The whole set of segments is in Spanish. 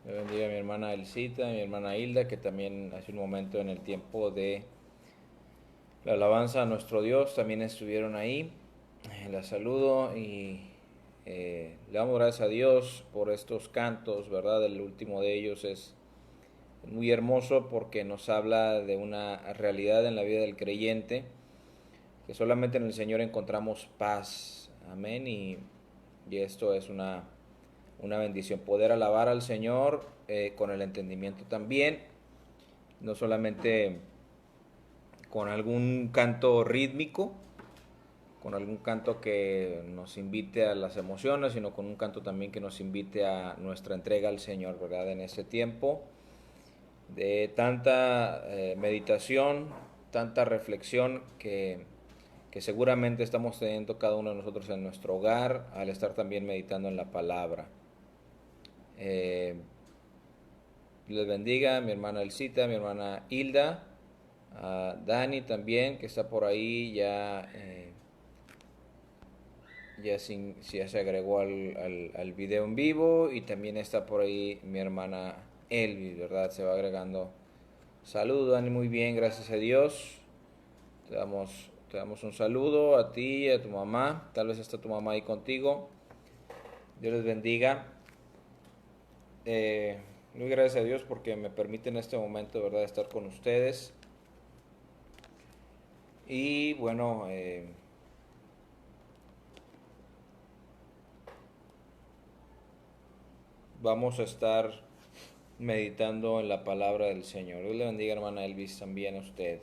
Le bendiga a mi hermana Elcita, a mi hermana Hilda, que también hace un momento en el tiempo de la alabanza a nuestro Dios también estuvieron ahí. La saludo y le damos gracias a Dios por estos cantos, ¿verdad? El último de ellos es muy hermoso porque nos habla de una realidad en la vida del creyente, que solamente en el Señor encontramos paz. Amén. Y esto es una bendición, poder alabar al Señor con el entendimiento también, no solamente con algún canto rítmico, con algún canto que nos invite a las emociones, sino con un canto también que nos invite a nuestra entrega al Señor, ¿verdad? En este tiempo de tanta meditación, tanta reflexión que seguramente estamos teniendo cada uno de nosotros en nuestro hogar al estar también meditando en la palabra. Eh, Les bendiga, mi hermana Elcita, mi hermana Hilda, a Dani también, que está por ahí, ya se agregó al video en vivo, y también está por ahí mi hermana Elvi, ¿verdad? Se va agregando. Saludos, Dani, muy bien, gracias a Dios. Te damos un saludo a ti y a tu mamá, tal vez está tu mamá ahí contigo. Dios les bendiga. Muy gracias a Dios porque me permite en este momento, ¿verdad?, estar con ustedes. Y bueno, vamos a estar meditando en la palabra del Señor. Dios le bendiga, hermana Elvis, también a usted.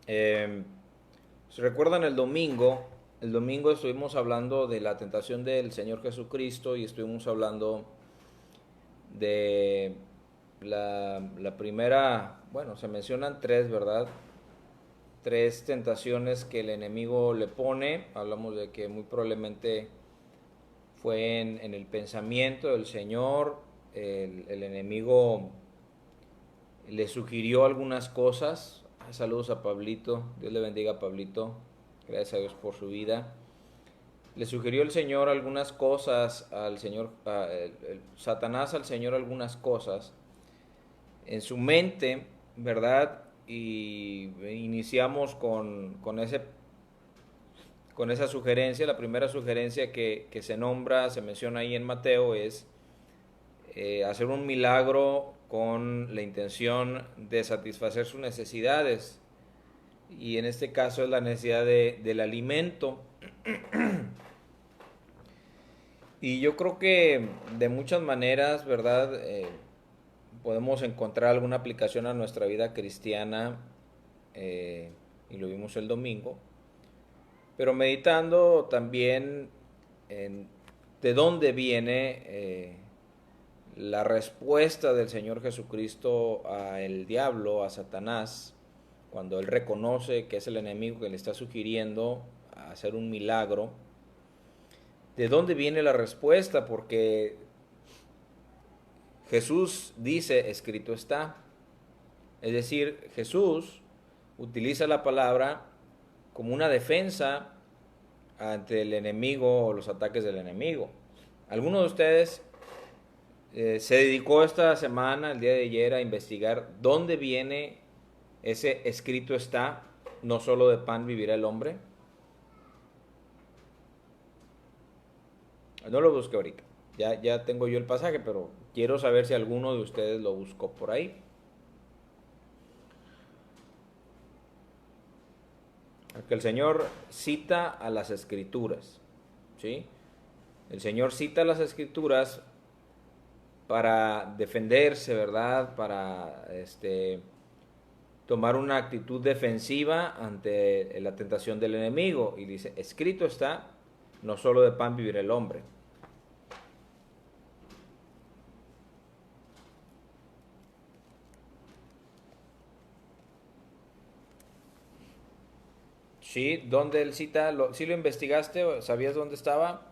Eh, ¿Se recuerdan el domingo estuvimos hablando de la tentación del Señor Jesucristo y estuvimos hablando de la primera, bueno, se mencionan tres, ¿verdad? Tres tentaciones que el enemigo le pone. Hablamos de que muy probablemente fue en el pensamiento del Señor. El enemigo le sugirió algunas cosas. Saludos a Pablito, Dios le bendiga a Pablito, gracias a Dios por su vida. Le sugirió el Señor algunas cosas al Señor, Satanás al Señor algunas cosas en su mente, ¿verdad? Y iniciamos con esa sugerencia. La primera sugerencia que se nombra, se menciona ahí en Mateo, es hacer un milagro con la intención de satisfacer sus necesidades. Y en este caso es la necesidad del alimento. Y yo creo que de muchas maneras, ¿verdad? Podemos encontrar alguna aplicación a nuestra vida cristiana, eh, y lo vimos el domingo, pero meditando también en de dónde viene la respuesta del Señor Jesucristo a el diablo, a Satanás, cuando él reconoce que es el enemigo que le está sugiriendo hacer un milagro. ¿De dónde viene la respuesta? Porque Jesús dice, escrito está. Es decir, Jesús utiliza la palabra como una defensa ante el enemigo o los ataques del enemigo. ¿Alguno de ustedes se dedicó esta semana, el día de ayer, a investigar dónde viene ese escrito está, no solo de pan vivirá el hombre? No lo busqué ahorita. Ya tengo yo el pasaje, pero quiero saber si alguno de ustedes lo buscó por ahí. Porque el Señor cita a las escrituras, ¿sí? El Señor cita a las escrituras para defenderse, ¿verdad? Para tomar una actitud defensiva ante la tentación del enemigo. Y dice, escrito está, no solo de pan vivirá el hombre. Sí, ¿dónde él cita? ¿Sí lo investigaste? ¿Sabías dónde estaba?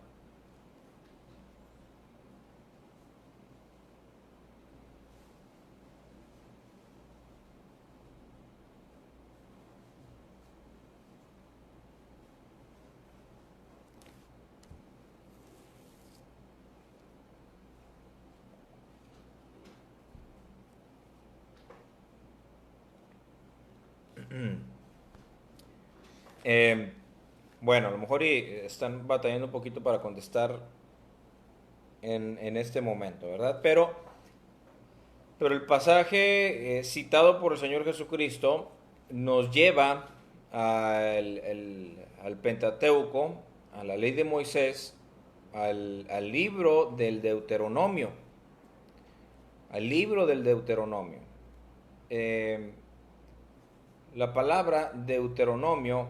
Bueno, a lo mejor están batallando un poquito para contestar en este momento, ¿verdad? Pero el pasaje citado por el Señor Jesucristo nos lleva al Pentateuco, a la ley de Moisés, al libro del Deuteronomio. Al libro del Deuteronomio. La palabra Deuteronomio,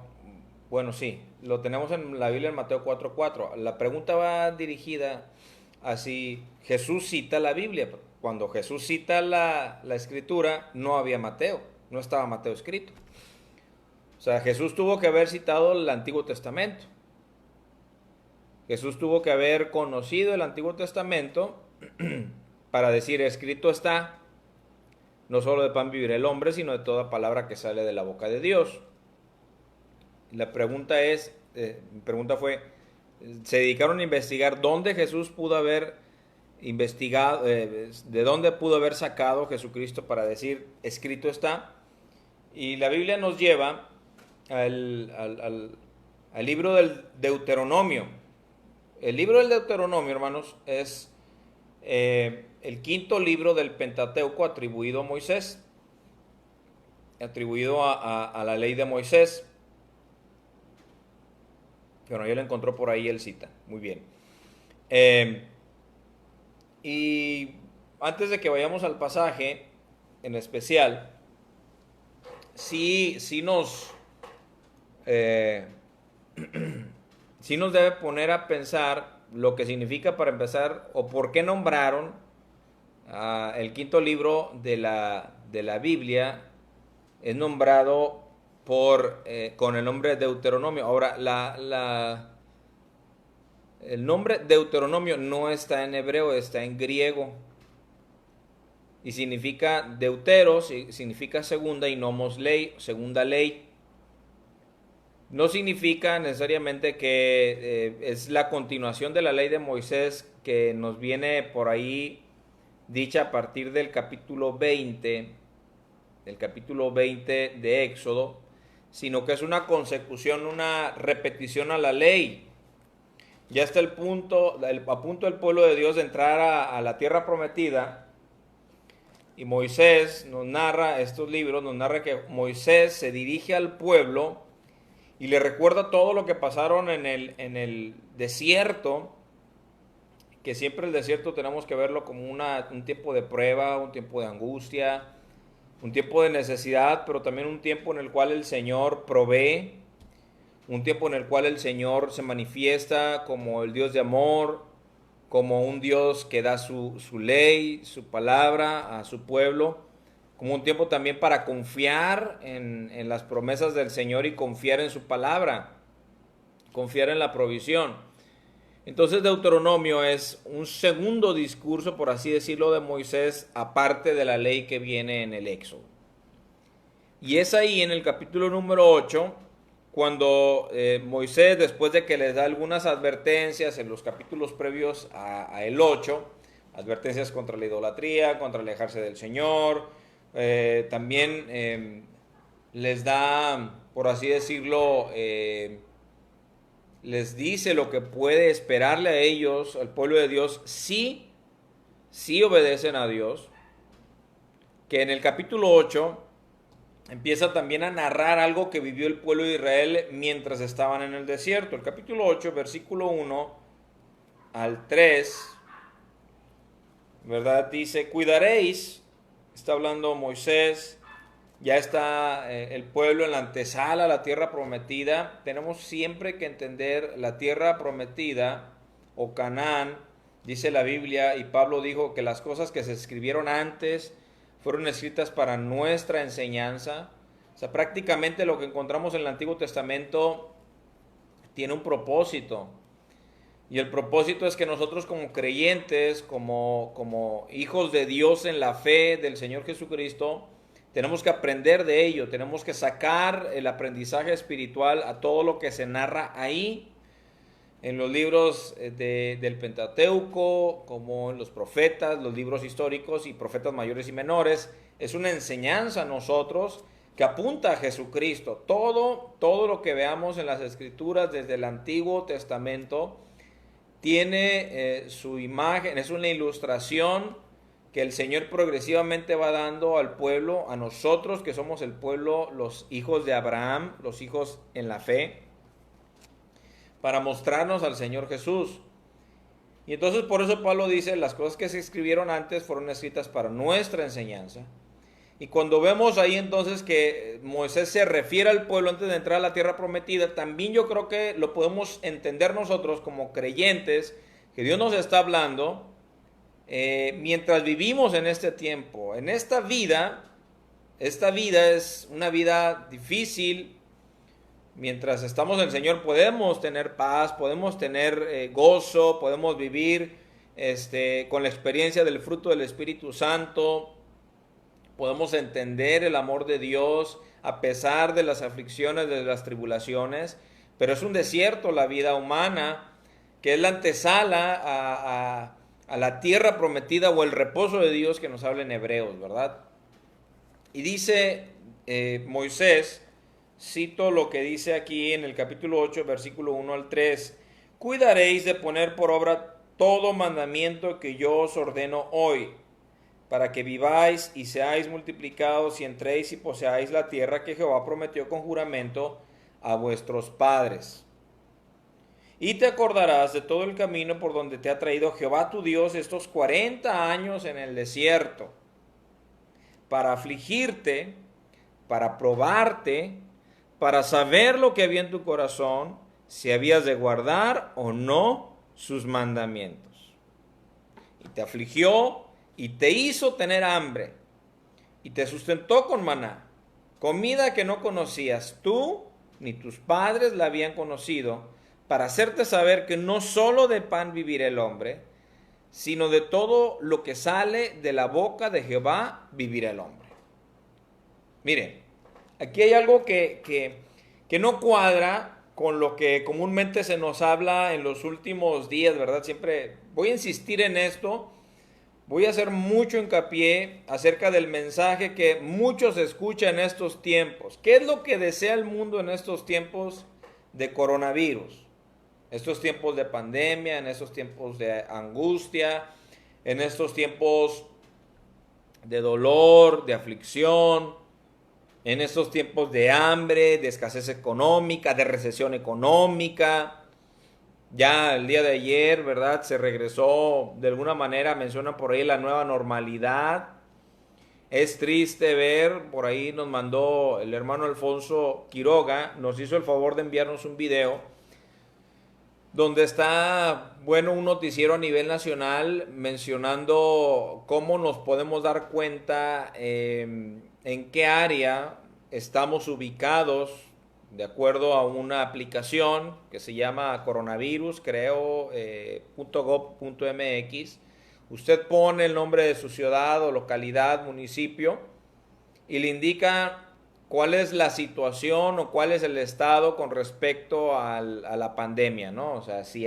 bueno, sí, lo tenemos en la Biblia en Mateo 4:4. La pregunta va dirigida a si Jesús cita la Biblia. Cuando Jesús cita la escritura, no había Mateo, no estaba Mateo escrito. O sea, Jesús tuvo que haber citado el Antiguo Testamento. Jesús tuvo que haber conocido el Antiguo Testamento para decir, escrito está, no solo de pan vivirá el hombre, sino de toda palabra que sale de la boca de Dios. La pregunta mi pregunta fue, se dedicaron a investigar dónde Jesús pudo haber investigado, de dónde pudo haber sacado Jesucristo para decir, escrito está. Y la Biblia nos lleva al libro del Deuteronomio. El libro del Deuteronomio, hermanos, es el quinto libro del Pentateuco atribuido a Moisés, atribuido a la ley de Moisés. Bueno, yo lo encontró por ahí, él cita. Muy bien. Y antes de que vayamos al pasaje en especial, sí nos debe poner a pensar lo que significa, para empezar, o por qué nombraron el quinto libro de la Biblia, es nombrado con el nombre de Deuteronomio. Ahora, el nombre Deuteronomio no está en hebreo, está en griego. Y significa deutero, significa segunda, y nomos ley, segunda ley. No significa necesariamente que es la continuación de la ley de Moisés que nos viene por ahí dicha a partir del capítulo 20 de Éxodo, sino que es una consecución, una repetición a la ley. Ya está a punto el pueblo de Dios de entrar a la tierra prometida, y Moisés nos narra, estos libros nos narra que Moisés se dirige al pueblo y le recuerda todo lo que pasaron en el desierto, que siempre el desierto tenemos que verlo como un tiempo de prueba, un tiempo de angustia, un tiempo de necesidad, pero también un tiempo en el cual el Señor provee, un tiempo en el cual el Señor se manifiesta como el Dios de amor, como un Dios que da su ley, su palabra a su pueblo, como un tiempo también para confiar en las promesas del Señor y confiar en su palabra, confiar en la provisión. Entonces Deuteronomio es un segundo discurso, por así decirlo, de Moisés, aparte de la ley que viene en el Éxodo. Y es ahí en el capítulo número 8, cuando Moisés, después de que les da algunas advertencias en los capítulos previos a el 8, advertencias contra la idolatría, contra alejarse del Señor, también les da, por así decirlo, les dice lo que puede esperarle a ellos, al pueblo de Dios, si obedecen a Dios. Que en el capítulo 8 empieza también a narrar algo que vivió el pueblo de Israel mientras estaban en el desierto. El capítulo 8, versículo 1 al 3, ¿verdad? Dice, cuidaréis, está hablando Moisés, ya está el pueblo en la antesala a la tierra prometida. Tenemos siempre que entender la tierra prometida o Canaán, dice la Biblia, y Pablo dijo que las cosas que se escribieron antes fueron escritas para nuestra enseñanza. O sea, prácticamente lo que encontramos en el Antiguo Testamento tiene un propósito. Y el propósito es que nosotros como creyentes, como hijos de Dios en la fe del Señor Jesucristo, tenemos que aprender de ello, tenemos que sacar el aprendizaje espiritual a todo lo que se narra ahí, en los libros del Pentateuco, como en los profetas, los libros históricos y profetas mayores y menores. Es una enseñanza a nosotros que apunta a Jesucristo. Todo lo que veamos en las Escrituras desde el Antiguo Testamento tiene su imagen, es una ilustración que el Señor progresivamente va dando al pueblo, a nosotros que somos el pueblo, los hijos de Abraham, los hijos en la fe, para mostrarnos al Señor Jesús. Y entonces por eso Pablo dice, las cosas que se escribieron antes fueron escritas para nuestra enseñanza. Y cuando vemos ahí entonces que Moisés se refiere al pueblo antes de entrar a la tierra prometida, también yo creo que lo podemos entender nosotros como creyentes, que Dios nos está hablando mientras vivimos en este tiempo. En esta vida es una vida difícil. Mientras estamos en el Señor podemos tener paz, podemos tener gozo, podemos vivir con la experiencia del fruto del Espíritu Santo. Podemos entender el amor de Dios a pesar de las aflicciones, de las tribulaciones, pero es un desierto la vida humana, que es la antesala a la tierra prometida o el reposo de Dios que nos habla en Hebreos, ¿verdad? Y dice Moisés, cito lo que dice aquí en el capítulo 8, versículo 1 al 3, cuidaréis de poner por obra todo mandamiento que yo os ordeno hoy, para que viváis y seáis multiplicados y entréis y poseáis la tierra que Jehová prometió con juramento a vuestros padres. Y te acordarás de todo el camino por donde te ha traído Jehová tu Dios estos 40 años en el desierto, para afligirte, para probarte, para saber lo que había en tu corazón, si habías de guardar o no sus mandamientos. Y te afligió y te hizo tener hambre, y te sustentó con maná, comida que no conocías tú ni tus padres la habían conocido, para hacerte saber que no solo de pan vivirá el hombre, sino de todo lo que sale de la boca de Jehová vivirá el hombre. Miren, aquí hay algo que no cuadra con lo que comúnmente se nos habla en los últimos días, ¿verdad? Siempre voy a insistir en esto. Voy a hacer mucho hincapié acerca del mensaje que muchos escuchan en estos tiempos. ¿Qué es lo que desea el mundo en estos tiempos de coronavirus? Estos tiempos de pandemia, en estos tiempos de angustia, en estos tiempos de dolor, de aflicción, en estos tiempos de hambre, de escasez económica, de recesión económica. Ya el día de ayer, ¿verdad? Se regresó, de alguna manera, mencionan por ahí la nueva normalidad. Es triste ver, por ahí nos mandó el hermano Alfonso Quiroga, nos hizo el favor de enviarnos un video donde está, bueno, un noticiero a nivel nacional mencionando cómo nos podemos dar cuenta en qué área estamos ubicados de acuerdo a una aplicación que se llama coronavirus, creo, .gov.mx. Usted pone el nombre de su ciudad o localidad, municipio, y le indica cuál es la situación o cuál es el estado con respecto a la pandemia, ¿no? O sea, si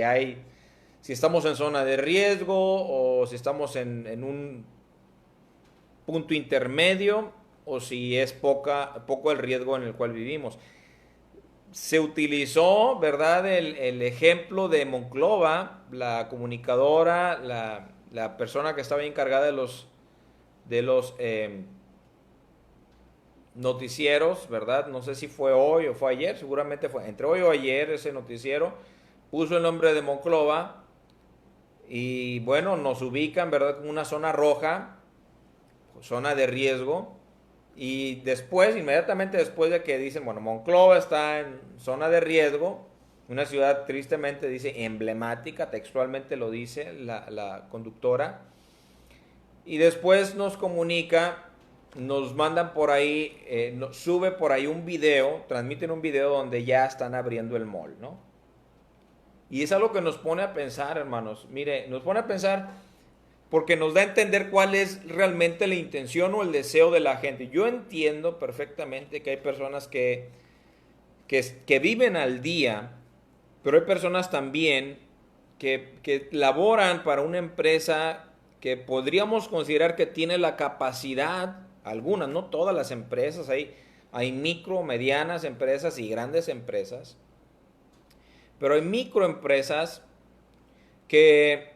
estamos en zona de riesgo o si estamos en un punto intermedio o si es poco el riesgo en el cual vivimos. Se utilizó, ¿verdad?, el ejemplo de Monclova, la comunicadora, la persona que estaba encargada de los noticieros, ¿verdad? No sé si fue hoy o fue ayer, seguramente fue entre hoy o ayer ese noticiero, puso el nombre de Monclova y bueno, nos ubican, ¿verdad?, como una zona roja, zona de riesgo. Y después, inmediatamente después de que dicen, bueno, Monclova está en zona de riesgo, una ciudad tristemente dice emblemática, textualmente lo dice la conductora, y después nos comunica, nos mandan por ahí, sube por ahí un video, transmiten un video donde ya están abriendo el mall, ¿no? Y es algo que nos pone a pensar, hermanos, mire, nos pone a pensar porque nos da a entender cuál es realmente la intención o el deseo de la gente. Yo entiendo perfectamente que hay personas que viven al día, pero hay personas también que laboran para una empresa que podríamos considerar que tiene la capacidad, algunas, no todas las empresas, hay hay micro, medianas empresas y grandes empresas, pero hay microempresas que,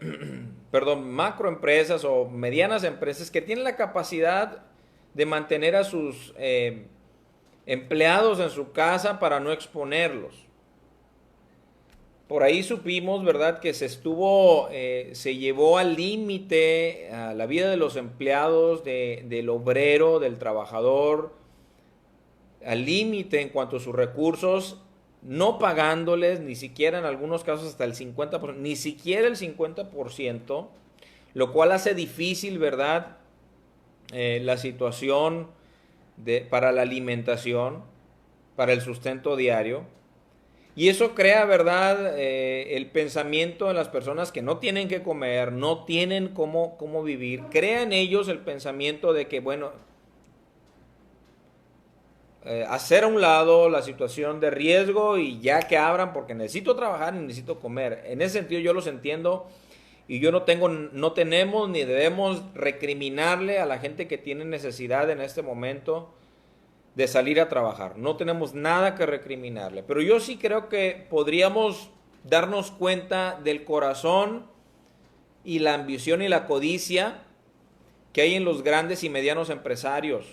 perdón, macroempresas o medianas empresas que tienen la capacidad de mantener a sus empleados en su casa para no exponerlos. Por ahí supimos, ¿verdad?, que se llevó al límite a la vida de los empleados, del obrero, del trabajador, al límite en cuanto a sus recursos, no pagándoles ni siquiera en algunos casos hasta el 50%, ni siquiera el 50%, lo cual hace difícil, ¿verdad?, la situación para la alimentación, para el sustento diario. Y eso crea, ¿verdad?, el pensamiento de las personas que no tienen que comer, no tienen cómo vivir. Crea en ellos el pensamiento de que, bueno, hacer a un lado la situación de riesgo y ya que abran porque necesito trabajar y necesito comer. En ese sentido yo los entiendo y yo no tenemos ni debemos recriminarle a la gente que tiene necesidad en este momento de salir a trabajar. No tenemos nada que recriminarle, pero yo sí creo que podríamos darnos cuenta del corazón y la ambición y la codicia que hay en los grandes y medianos empresarios.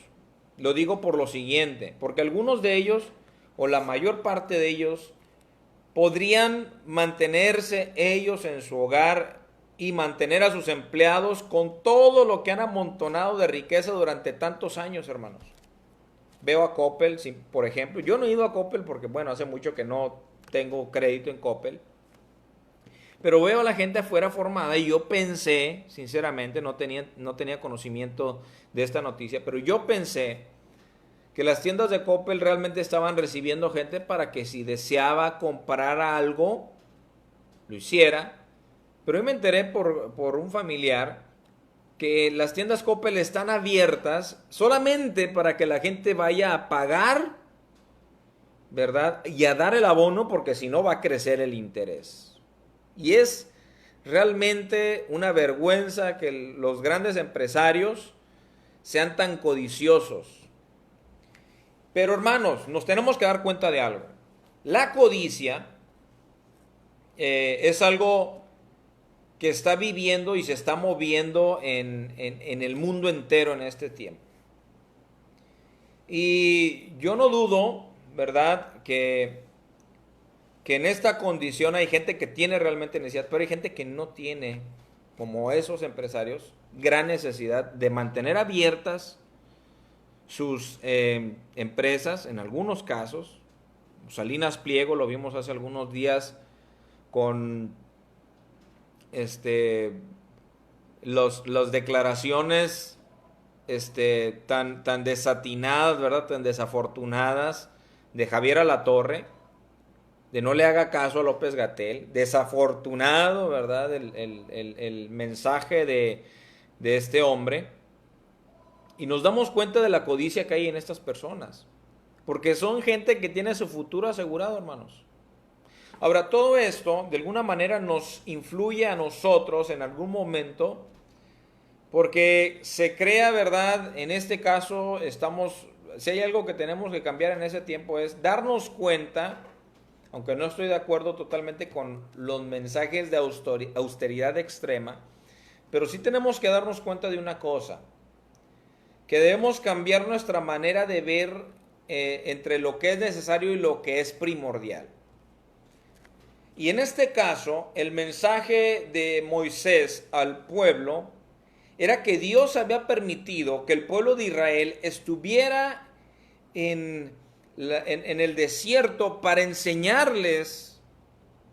Lo digo por lo siguiente, porque algunos de ellos, o la mayor parte de ellos, podrían mantenerse ellos en su hogar y mantener a sus empleados con todo lo que han amontonado de riqueza durante tantos años, hermanos. Veo a Coppel, por ejemplo. Yo no he ido a Coppel porque, bueno, hace mucho que no tengo crédito en Coppel. Pero veo a la gente afuera formada y yo pensé, sinceramente, no tenía conocimiento de esta noticia, pero yo pensé que las tiendas de Coppel realmente estaban recibiendo gente para que si deseaba comprar algo, lo hiciera. Pero yo me enteré por un familiar que las tiendas Coppel están abiertas solamente para que la gente vaya a pagar, ¿verdad?, y a dar el abono, porque si no va a crecer el interés. Y es realmente una vergüenza que los grandes empresarios sean tan codiciosos. Pero hermanos, nos tenemos que dar cuenta de algo. La codicia es algo que está viviendo y se está moviendo en el mundo entero en este tiempo. Y yo no dudo, ¿verdad?, que en esta condición hay gente que tiene realmente necesidad, pero hay gente que no tiene, como esos empresarios, gran necesidad de mantener abiertas sus empresas, en algunos casos. Salinas Pliego lo vimos hace algunos días con las declaraciones tan desatinadas, ¿verdad?, tan desafortunadas de Javier Alatorre, de no le haga caso a López-Gatell. Desafortunado, ¿verdad?, el mensaje de este hombre. Y nos damos cuenta de la codicia que hay en estas personas, porque son gente que tiene su futuro asegurado, hermanos. Ahora, todo esto de alguna manera nos influye a nosotros en algún momento, porque se crea, ¿verdad?, en este caso si hay algo que tenemos que cambiar en ese tiempo es darnos cuenta, aunque no estoy de acuerdo totalmente con los mensajes de austeridad extrema, pero sí tenemos que darnos cuenta de una cosa, que debemos cambiar nuestra manera de ver entre lo que es necesario y lo que es primordial. Y en este caso, el mensaje de Moisés al pueblo era que Dios había permitido que el pueblo de Israel estuviera en el desierto para enseñarles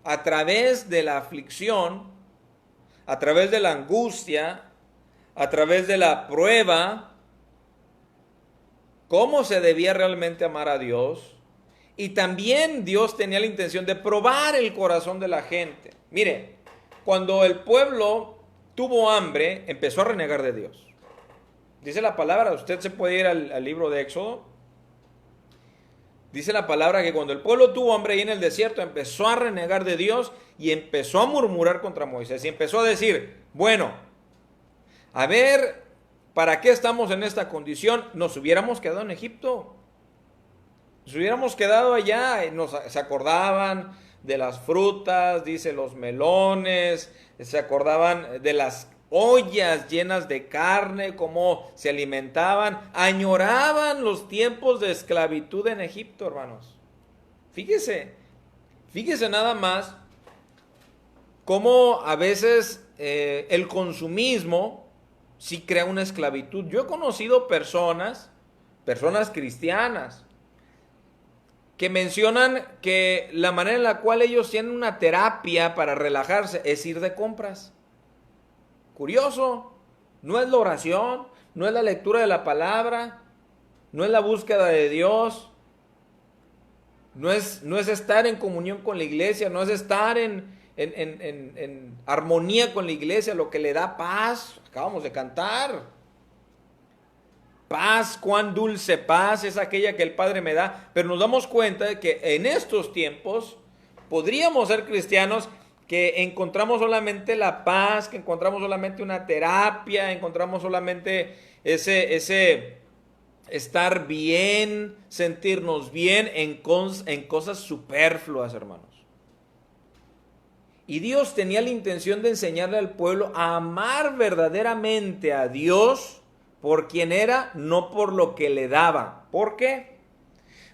a través de la aflicción, a través de la angustia, a través de la prueba, cómo se debía realmente amar a Dios. Y también Dios tenía la intención de probar el corazón de la gente. Mire, cuando el pueblo tuvo hambre, empezó a renegar de Dios. Dice la palabra, usted se puede ir al libro de Éxodo. Dice la palabra que cuando el pueblo tuvo hambre ahí en el desierto, empezó a renegar de Dios y empezó a murmurar contra Moisés. Y empezó a decir, bueno, a ver, ¿para qué estamos en esta condición? Nos hubiéramos quedado en Egipto. Nos hubiéramos quedado allá, se acordaban de las frutas, dice los melones, se acordaban de las ollas llenas de carne, cómo se alimentaban, añoraban los tiempos de esclavitud en Egipto, hermanos. Fíjese nada más cómo a veces el consumismo sí crea una esclavitud. Yo he conocido personas cristianas, que mencionan que la manera en la cual ellos tienen una terapia para relajarse es ir de compras. Curioso, no es la oración, no es la lectura de la palabra, no es la búsqueda de Dios, no es estar en comunión con la iglesia, no es estar en armonía con la iglesia lo que le da paz. Acabamos de cantar. Paz, cuán dulce paz es aquella que el Padre me da. Pero nos damos cuenta de que en estos tiempos podríamos ser cristianos que encontramos solamente la paz, que encontramos solamente una terapia, encontramos solamente ese estar bien, sentirnos bien en cosas superfluas, hermanos. Y Dios tenía la intención de enseñarle al pueblo a amar verdaderamente a Dios por quien era, no por lo que le daba. ¿Por qué?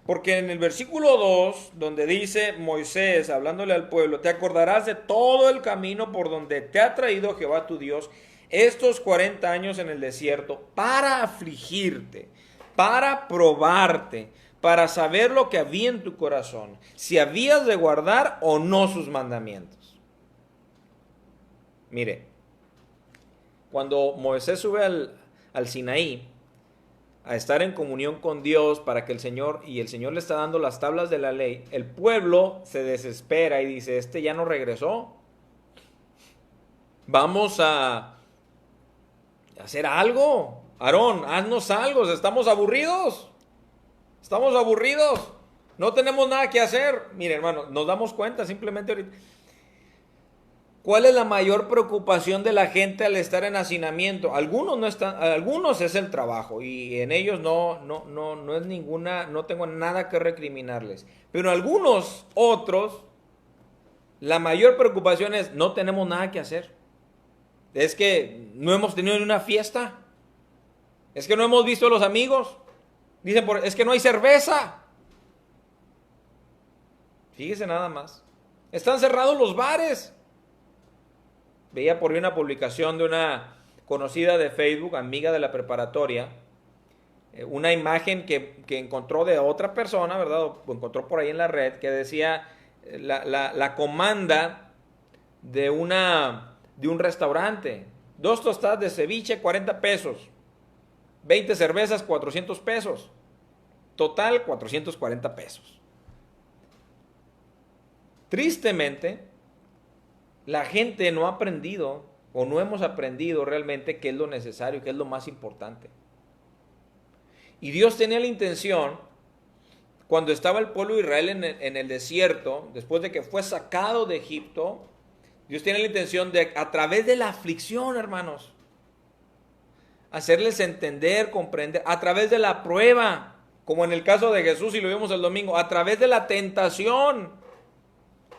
Porque en el versículo 2, donde dice Moisés, hablándole al pueblo, te acordarás de todo el camino por donde te ha traído Jehová tu Dios estos 40 años en el desierto, para afligirte, para probarte, para saber lo que había en tu corazón, si habías de guardar o no sus mandamientos. Mire, cuando Moisés sube al Sinaí a estar en comunión con Dios para que el Señor le está dando las tablas de la ley, el pueblo se desespera y dice, ya no regresó. Vamos a hacer algo. Aarón, haznos algo, estamos aburridos. No tenemos nada que hacer. Mire, hermano, nos damos cuenta simplemente ahorita. ¿Cuál es la mayor preocupación de la gente al estar en hacinamiento? Algunos es el trabajo y en ellos no es ninguna, no tengo nada que recriminarles. Pero algunos otros, la mayor preocupación es no tenemos nada que hacer. Es que no hemos tenido ni una fiesta. Es que no hemos visto a los amigos. Dicen, es que no hay cerveza. Fíjese nada más. Están cerrados los bares. Veía por ahí una publicación de una conocida de Facebook, amiga de la preparatoria, una imagen que encontró de otra persona, ¿verdad? O encontró por ahí en la red, que decía la comanda de un restaurante. 2 tostadas de ceviche, 40 pesos. 20 cervezas, 400 pesos. Total, 440 pesos. Tristemente, la gente no ha aprendido o no hemos aprendido realmente qué es lo necesario, qué es lo más importante. Y Dios tenía la intención, cuando estaba el pueblo de Israel en el desierto, después de que fue sacado de Egipto, Dios tiene la intención de, a través de la aflicción, hermanos, hacerles entender, comprender, a través de la prueba, como en el caso de Jesús y lo vimos el domingo, a través de la tentación.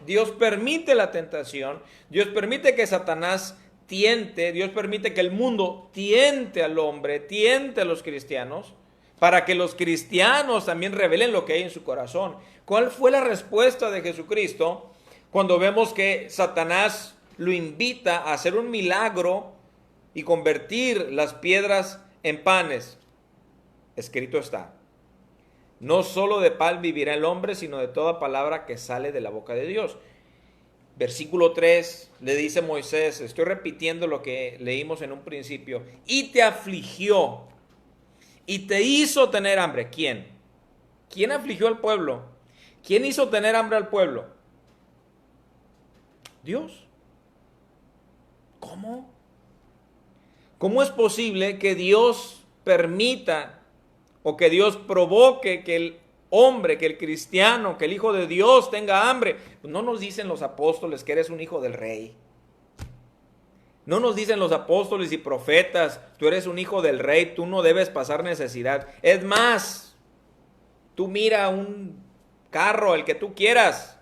Dios permite la tentación, Dios permite que Satanás tiente, Dios permite que el mundo tiente al hombre, tiente a los cristianos, para que los cristianos también revelen lo que hay en su corazón. ¿Cuál fue la respuesta de Jesucristo cuando vemos que Satanás lo invita a hacer un milagro y convertir las piedras en panes? Escrito está: no solo de pan vivirá el hombre, sino de toda palabra que sale de la boca de Dios. Versículo 3 le dice Moisés, estoy repitiendo lo que leímos en un principio, y te afligió, y te hizo tener hambre. ¿Quién? ¿Quién afligió al pueblo? ¿Quién hizo tener hambre al pueblo? Dios. ¿Cómo? ¿Cómo es posible que Dios permita o que Dios provoque que el hombre, que el cristiano, que el hijo de Dios tenga hambre? Pues no nos dicen los apóstoles que eres un hijo del rey. No nos dicen los apóstoles y profetas, tú eres un hijo del rey, tú no debes pasar necesidad. Es más, Tú mira un carro, el que tú quieras,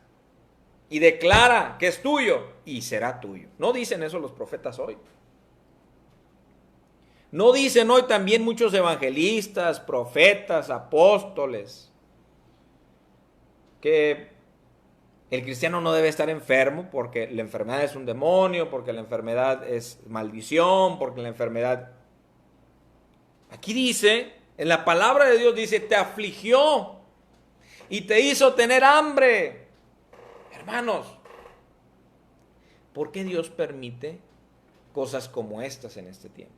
y declara que es tuyo, y será tuyo. ¿No dicen eso los profetas hoy? ¿No dicen hoy también muchos evangelistas, profetas, apóstoles, que el cristiano no debe estar enfermo porque la enfermedad es un demonio, porque la enfermedad es maldición, porque la enfermedad... Aquí dice, en la palabra de Dios dice, te afligió y te hizo tener hambre. Hermanos, ¿por qué Dios permite cosas como estas en este tiempo?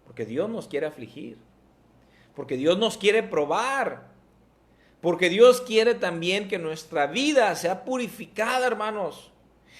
Porque Dios nos quiere afligir, porque Dios nos quiere probar, porque Dios quiere también que nuestra vida sea purificada, hermanos.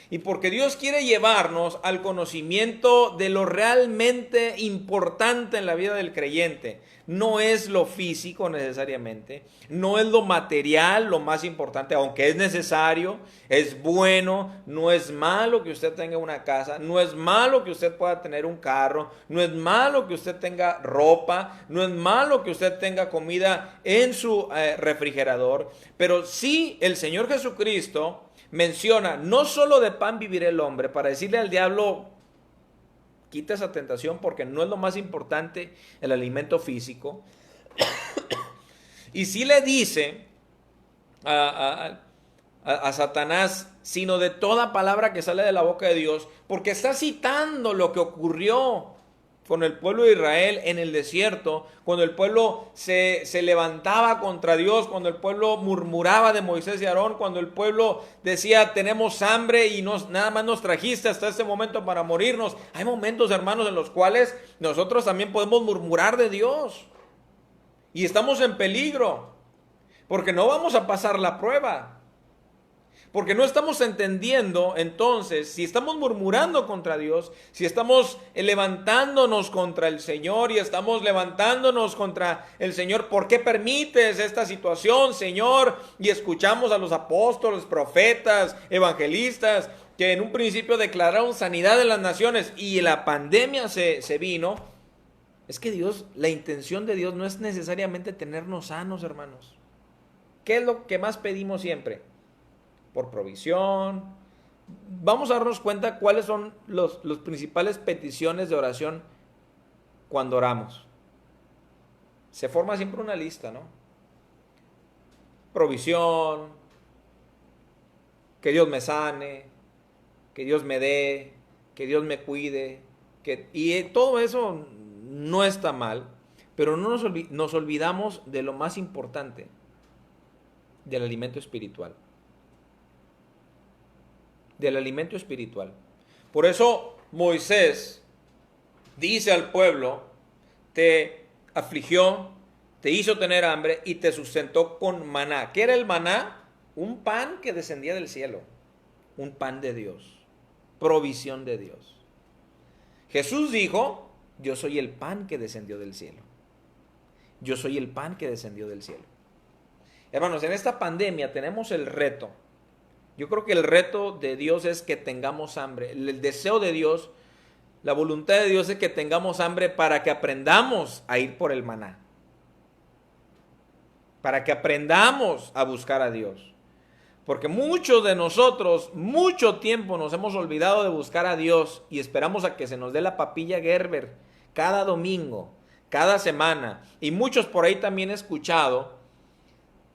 Y porque Dios quiere llevarnos al conocimiento de lo realmente importante en la vida del creyente. No es lo físico necesariamente, no es lo material lo más importante, aunque es necesario, es bueno, no es malo que usted tenga una casa, no es malo que usted pueda tener un carro, no es malo que usted tenga ropa, no es malo que usted tenga comida en su refrigerador, pero sí el Señor Jesucristo menciona, no solo de pan vivirá el hombre, para decirle al diablo, quita esa tentación porque no es lo más importante el alimento físico. Y sí le dice a Satanás, sino de toda palabra que sale de la boca de Dios, porque está citando lo que ocurrió con el pueblo de Israel en el desierto, cuando el pueblo se levantaba contra Dios, cuando el pueblo murmuraba de Moisés y Aarón, cuando el pueblo decía, tenemos hambre y nada más nos trajiste hasta este momento para morirnos. Hay momentos, hermanos, en los cuales nosotros también podemos murmurar de Dios y estamos en peligro, porque no vamos a pasar la prueba. Porque no estamos entendiendo, entonces, si estamos murmurando contra Dios, si estamos levantándonos contra el Señor y estamos levantándonos contra el Señor, ¿por qué permites esta situación, Señor? Y escuchamos a los apóstoles, profetas, evangelistas, que en un principio declararon sanidad en las naciones y la pandemia se vino. Es que Dios, la intención de Dios no es necesariamente tenernos sanos, hermanos. ¿Qué es lo que más pedimos siempre? Por provisión. Vamos a darnos cuenta cuáles son los principales peticiones de oración cuando oramos. Se forma siempre una lista, ¿no? Provisión, que Dios me sane, que Dios me dé, que Dios me cuide, y todo eso no está mal, pero no nos olvidamos de lo más importante, del alimento espiritual. Del alimento espiritual. Por eso Moisés dice al pueblo, te afligió, te hizo tener hambre y te sustentó con maná. ¿Qué era el maná? Un pan que descendía del cielo, un pan de Dios, provisión de Dios. Jesús dijo, yo soy el pan que descendió del cielo. Yo soy el pan que descendió del cielo. Hermanos, en esta pandemia tenemos el reto. Yo creo que el reto de Dios es que tengamos hambre. El deseo de Dios, la voluntad de Dios es que tengamos hambre para que aprendamos a ir por el maná. Para que aprendamos a buscar a Dios. Porque muchos de nosotros, mucho tiempo nos hemos olvidado de buscar a Dios y esperamos a que se nos dé la papilla Gerber cada domingo, cada semana. Y muchos por ahí también he escuchado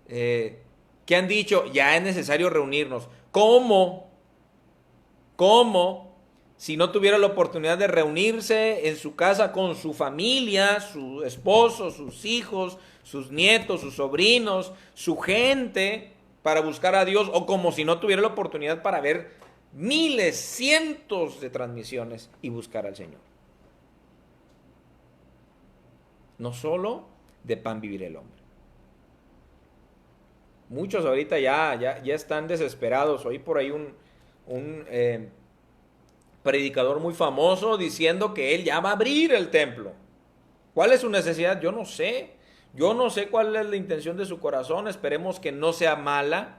que han dicho, ya es necesario reunirnos. ¿Cómo? Si no tuviera la oportunidad de reunirse en su casa con su familia, su esposo, sus hijos, sus nietos, sus sobrinos, su gente, para buscar a Dios, o como si no tuviera la oportunidad para ver miles, cientos de transmisiones y buscar al Señor. No solo de pan vivirá el hombre. Muchos ahorita ya están desesperados. Oí por ahí un predicador muy famoso diciendo que él ya va a abrir el templo. ¿Cuál es su necesidad? Yo no sé. Yo no sé cuál es la intención de su corazón. Esperemos que no sea mala.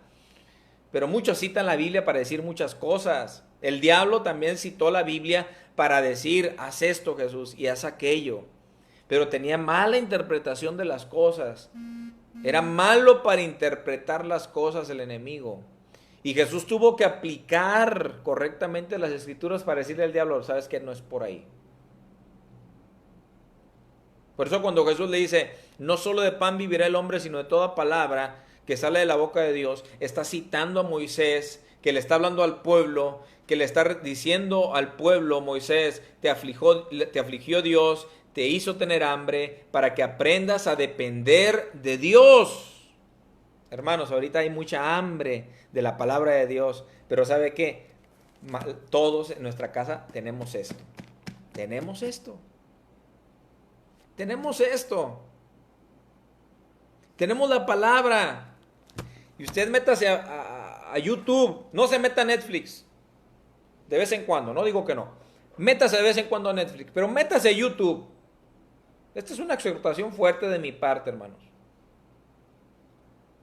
Pero muchos citan la Biblia para decir muchas cosas. El diablo también citó la Biblia para decir, haz esto, Jesús, y haz aquello. Pero tenía mala interpretación de las cosas. Era malo para interpretar las cosas el enemigo. Y Jesús tuvo que aplicar correctamente las escrituras para decirle al diablo, sabes que no es por ahí. Por eso cuando Jesús le dice, no solo de pan vivirá el hombre, sino de toda palabra que sale de la boca de Dios, está citando a Moisés, que le está hablando al pueblo, que le está diciendo al pueblo, Moisés, te afligió Dios, te hizo tener hambre para que aprendas a depender de Dios. Hermanos, ahorita hay mucha hambre de la palabra de Dios, pero ¿sabe qué? Todos en nuestra casa tenemos esto. Tenemos esto. Tenemos esto. Tenemos la palabra. Y usted métase a YouTube. No se meta a Netflix. De vez en cuando. No digo que no. Métase de vez en cuando a Netflix. Pero métase a YouTube. Esta es una exhortación fuerte de mi parte, hermanos.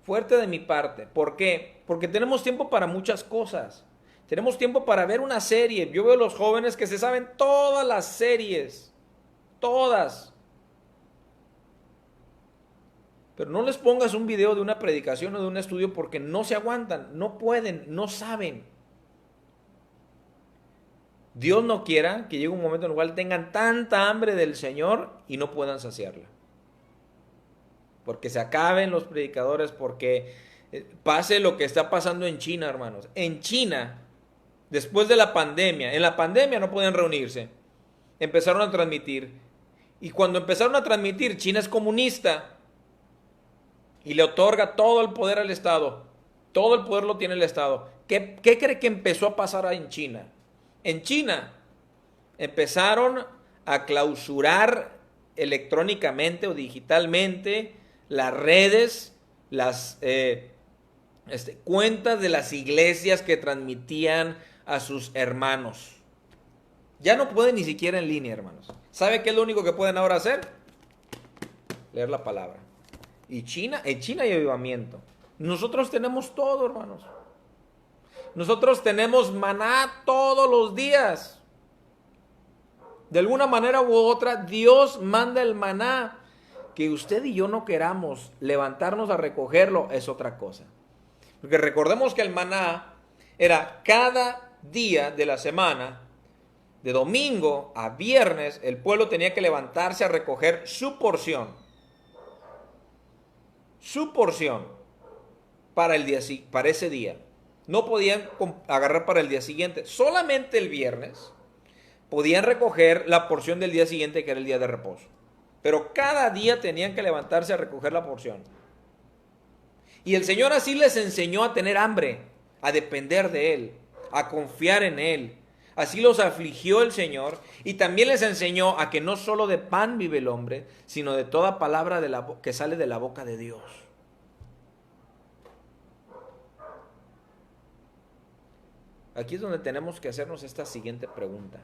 Fuerte de mi parte. ¿Por qué? Porque tenemos tiempo para muchas cosas. Tenemos tiempo para ver una serie. Yo veo a los jóvenes que se saben todas las series. Todas. Pero no les pongas un video de una predicación o de un estudio porque no se aguantan, no pueden, no saben. Dios no quiera que llegue un momento en el cual tengan tanta hambre del Señor y no puedan saciarla. Porque se acaben los predicadores, porque pase lo que está pasando en China, hermanos. En China, después de la pandemia, en la pandemia no podían reunirse. Empezaron a transmitir. Y cuando empezaron a transmitir, China es comunista. Y le otorga todo el poder al Estado. Todo el poder lo tiene el Estado. ¿Qué cree que empezó a pasar en China? En China empezaron a clausurar electrónicamente o digitalmente las redes, las cuentas de las iglesias que transmitían a sus hermanos. Ya no pueden ni siquiera en línea, hermanos. ¿Sabe qué es lo único que pueden ahora hacer? Leer la palabra. Y en China hay avivamiento. Nosotros tenemos todo, hermanos. Nosotros tenemos maná todos los días. De alguna manera u otra, Dios manda el maná. Que usted y yo no queramos levantarnos a recogerlo es otra cosa. Porque recordemos que el maná era cada día de la semana, de domingo a viernes, el pueblo tenía que levantarse a recoger su porción. Su porción para ese día. No podían agarrar para el día siguiente. Solamente el viernes podían recoger la porción del día siguiente, que era el día de reposo. Pero cada día tenían que levantarse a recoger la porción. Y el Señor así les enseñó a tener hambre, a depender de Él, a confiar en Él. Así los afligió el Señor y también les enseñó a que no solo de pan vive el hombre, sino de toda palabra que sale de la boca de Dios. Aquí es donde tenemos que hacernos esta siguiente pregunta.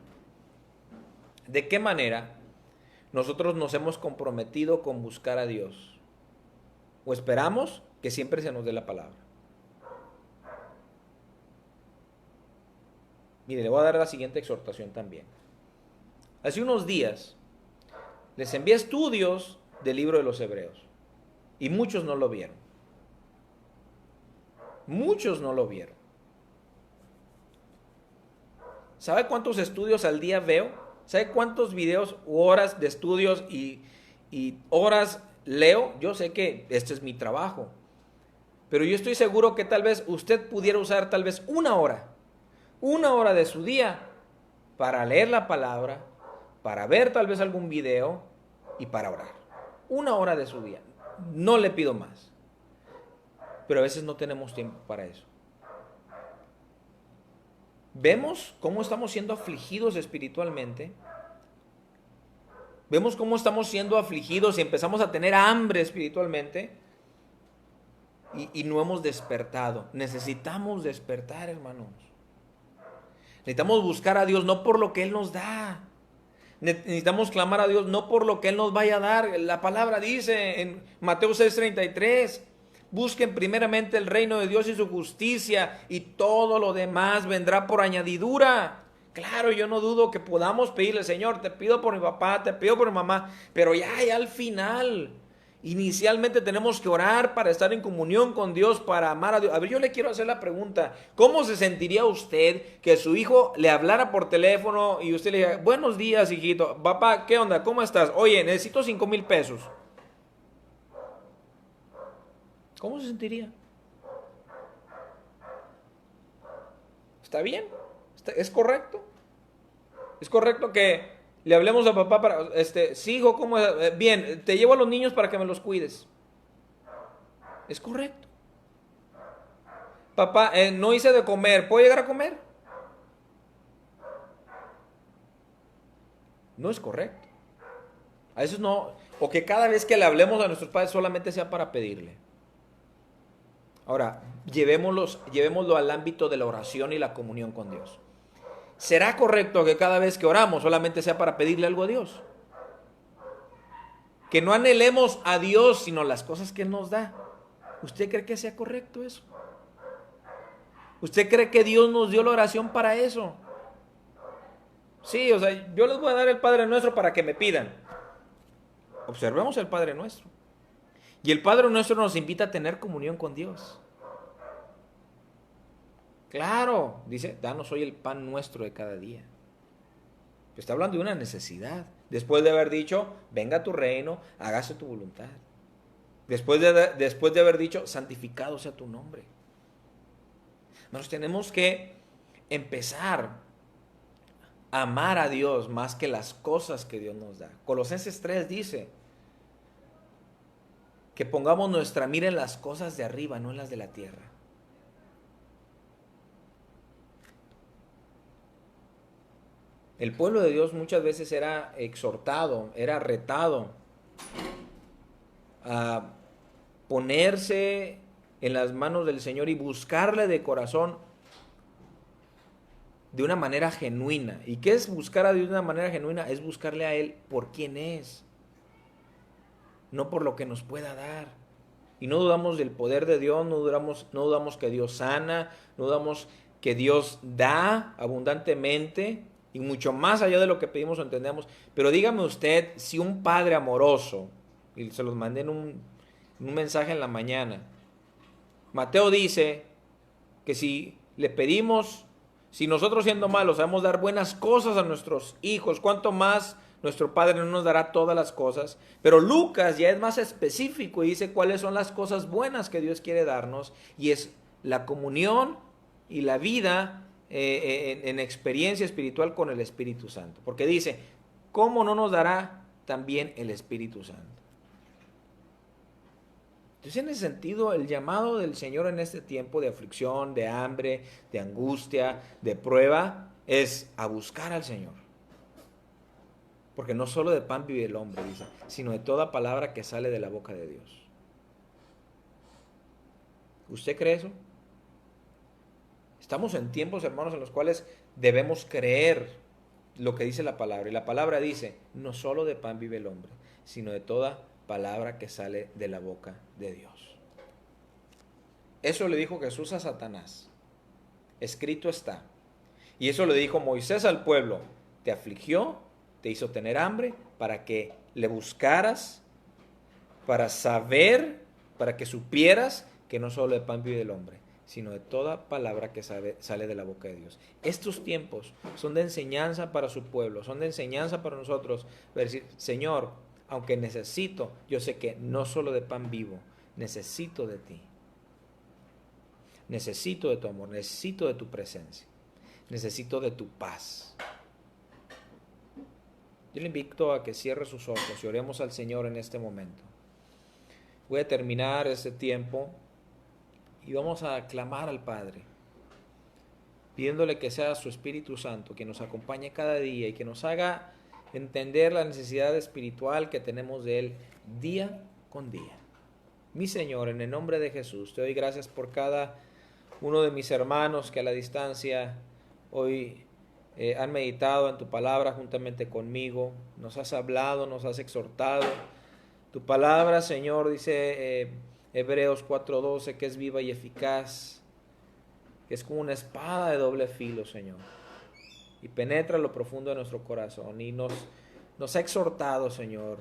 ¿De qué manera nosotros nos hemos comprometido con buscar a Dios? ¿O esperamos que siempre se nos dé la palabra? Mire, le voy a dar la siguiente exhortación también. Hace unos días les envié estudios del libro de los Hebreos y muchos no lo vieron. Muchos no lo vieron. ¿Sabe cuántos estudios al día veo? ¿Sabe cuántos videos u horas de estudios y horas leo? Yo sé que este es mi trabajo, pero yo estoy seguro que tal vez usted pudiera usar tal vez una hora de su día para leer la palabra, para ver tal vez algún video y para orar. Una hora de su día. No le pido más. Pero a veces no tenemos tiempo para eso. Vemos cómo estamos siendo afligidos espiritualmente. Vemos cómo estamos siendo afligidos y empezamos a tener hambre espiritualmente. Y no hemos despertado. Necesitamos despertar, hermanos. Necesitamos buscar a Dios no por lo que Él nos da. Necesitamos clamar a Dios no por lo que Él nos vaya a dar. La palabra dice en Mateo 6:33, busquen primeramente el reino de Dios y su justicia y todo lo demás vendrá por añadidura. Claro, yo no dudo que podamos pedirle, Señor, te pido por mi papá, te pido por mi mamá, pero ya al final. Inicialmente tenemos que orar para estar en comunión con Dios, para amar a Dios. A ver, yo le quiero hacer la pregunta, ¿cómo se sentiría usted que su hijo le hablara por teléfono y usted le diga, buenos días, hijito, papá, ¿qué onda? ¿Cómo estás? Oye, necesito 5,000 pesos. ¿Cómo se sentiría? ¿Está bien? ¿Es correcto? ¿Es correcto que le hablemos a papá para, sí, hijo, ¿cómo es? Bien, te llevo a los niños para que me los cuides. ¿Es correcto? Papá, no hice de comer, ¿puedo llegar a comer? No es correcto. A eso no, o que cada vez que le hablemos a nuestros padres solamente sea para pedirle. Ahora, llevémoslo al ámbito de la oración y la comunión con Dios. ¿Será correcto que cada vez que oramos solamente sea para pedirle algo a Dios? Que no anhelemos a Dios, sino las cosas que Él nos da. ¿Usted cree que sea correcto eso? ¿Usted cree que Dios nos dio la oración para eso? Sí, o sea, yo les voy a dar el Padre Nuestro para que me pidan. Observemos el Padre Nuestro. Y el Padre Nuestro nos invita a tener comunión con Dios. Claro, dice, danos hoy el pan nuestro de cada día. Está hablando de una necesidad. Después de haber dicho, venga tu reino, hágase tu voluntad. Después de haber dicho, santificado sea tu nombre. Nos tenemos que empezar a amar a Dios más que las cosas que Dios nos da. Colosenses 3 dice que pongamos nuestra mira en las cosas de arriba, no en las de la tierra. El pueblo de Dios muchas veces era exhortado, era retado a ponerse en las manos del Señor y buscarle de corazón de una manera genuina. ¿Y qué es buscar a Dios de una manera genuina? Es buscarle a Él por quién es, no por lo que nos pueda dar. Y no dudamos del poder de Dios, no dudamos que Dios sana, no dudamos que Dios da abundantemente y mucho más allá de lo que pedimos o entendemos. Pero dígame usted, si un padre amoroso, y se los mandé en un mensaje en la mañana, Mateo dice que si le pedimos, si nosotros siendo malos sabemos dar buenas cosas a nuestros hijos, ¿cuánto más nuestro Padre no nos dará todas las cosas? Pero Lucas ya es más específico y dice cuáles son las cosas buenas que Dios quiere darnos, y es la comunión y la vida en experiencia espiritual con el Espíritu Santo. Porque dice, ¿cómo no nos dará también el Espíritu Santo? Entonces, en ese sentido, el llamado del Señor en este tiempo de aflicción, de hambre, de angustia, de prueba, es a buscar al Señor. Porque no solo de pan vive el hombre, dice, sino de toda palabra que sale de la boca de Dios. ¿Usted cree eso? Estamos en tiempos, hermanos, en los cuales debemos creer lo que dice la palabra. Y la palabra dice, no solo de pan vive el hombre, sino de toda palabra que sale de la boca de Dios. Eso le dijo Jesús a Satanás. Escrito está. Y eso le dijo Moisés al pueblo. Te afligió, te hizo tener hambre, para que le buscaras, para saber, para que supieras que no solo de pan vive el hombre, sino de toda palabra que sale de la boca de Dios. Estos tiempos son de enseñanza para su pueblo, son de enseñanza para nosotros. Decir, Señor, aunque necesito, yo sé que no solo de pan vivo, necesito de ti. Necesito de tu amor, necesito de tu presencia, necesito de tu paz. Yo le invito a que cierre sus ojos y oremos al Señor en este momento. Voy a terminar este tiempo y vamos a clamar al Padre, pidiéndole que sea su Espíritu Santo quien nos acompañe cada día y que nos haga entender la necesidad espiritual que tenemos de Él día con día. Mi Señor, en el nombre de Jesús, te doy gracias por cada uno de mis hermanos que a la distancia hoy han meditado en tu palabra juntamente conmigo. Nos has hablado, nos has exhortado. Tu palabra, Señor, dice Hebreos 4:12, que es viva y eficaz, que es como una espada de doble filo, Señor, y penetra lo profundo de nuestro corazón, y nos ha exhortado, Señor,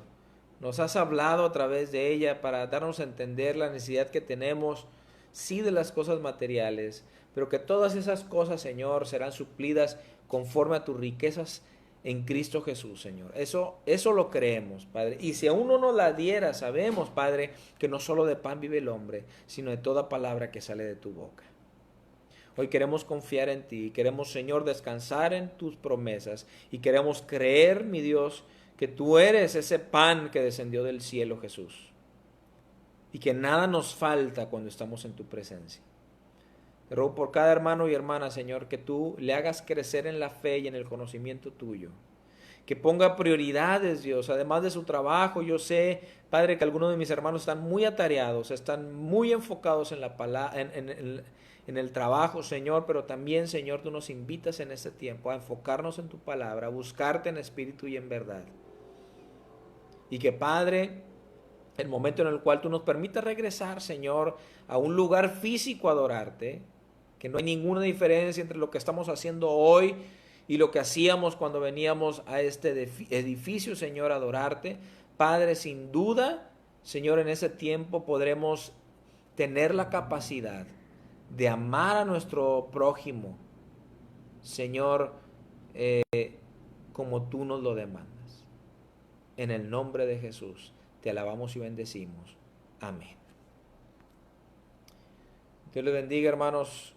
nos has hablado a través de ella para darnos a entender la necesidad que tenemos, sí, de las cosas materiales, pero que todas esas cosas, Señor, serán suplidas conforme a tus riquezas en Cristo Jesús, Señor. Eso lo creemos, Padre. Y si aún no nos la diera, sabemos, Padre, que no solo de pan vive el hombre, sino de toda palabra que sale de tu boca. Hoy queremos confiar en ti, queremos, Señor, descansar en tus promesas y queremos creer, mi Dios, que tú eres ese pan que descendió del cielo, Jesús, y que nada nos falta cuando estamos en tu presencia. Te ruego por cada hermano y hermana, Señor, que tú le hagas crecer en la fe y en el conocimiento tuyo. Que ponga prioridades, Dios, además de su trabajo. Yo sé, Padre, que algunos de mis hermanos están muy atareados, están muy enfocados en la en el trabajo, Señor, pero también, Señor, tú nos invitas en este tiempo a enfocarnos en tu palabra, a buscarte en espíritu y en verdad. Y que, Padre, el momento en el cual tú nos permitas regresar, Señor, a un lugar físico a adorarte, que no hay ninguna diferencia entre lo que estamos haciendo hoy y lo que hacíamos cuando veníamos a este edificio, Señor, a adorarte. Padre, sin duda, Señor, en ese tiempo podremos tener la capacidad de amar a nuestro prójimo, Señor, como tú nos lo demandas. En el nombre de Jesús, te alabamos y bendecimos. Amén. Dios les bendiga, hermanos.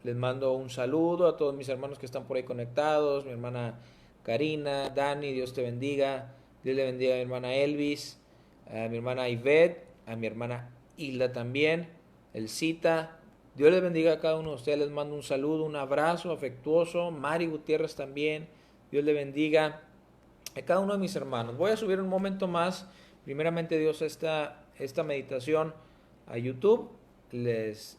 Les mando un saludo a todos mis hermanos que están por ahí conectados. Mi hermana Karina, Dani, Dios te bendiga. Dios le bendiga a mi hermana Elvis, a mi hermana Ivette, a mi hermana Hilda también, Elcita. Dios les bendiga a cada uno de ustedes. Les mando un saludo, un abrazo afectuoso. Mari Gutiérrez también. Dios le bendiga a cada uno de mis hermanos. Voy a subir un momento más, primeramente Dios, esta meditación a YouTube. Les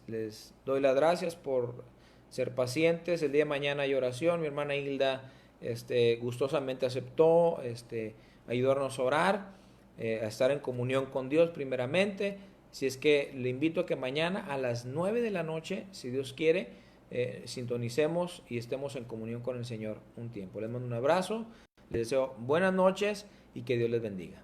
doy las gracias por ser pacientes. El día de mañana hay oración. Mi hermana Hilda gustosamente aceptó ayudarnos a orar, a estar en comunión con Dios primeramente. Si es que le invito a que mañana a las 9 de la noche, si Dios quiere, sintonicemos y estemos en comunión con el Señor un tiempo. Les mando un abrazo, les deseo buenas noches y que Dios les bendiga.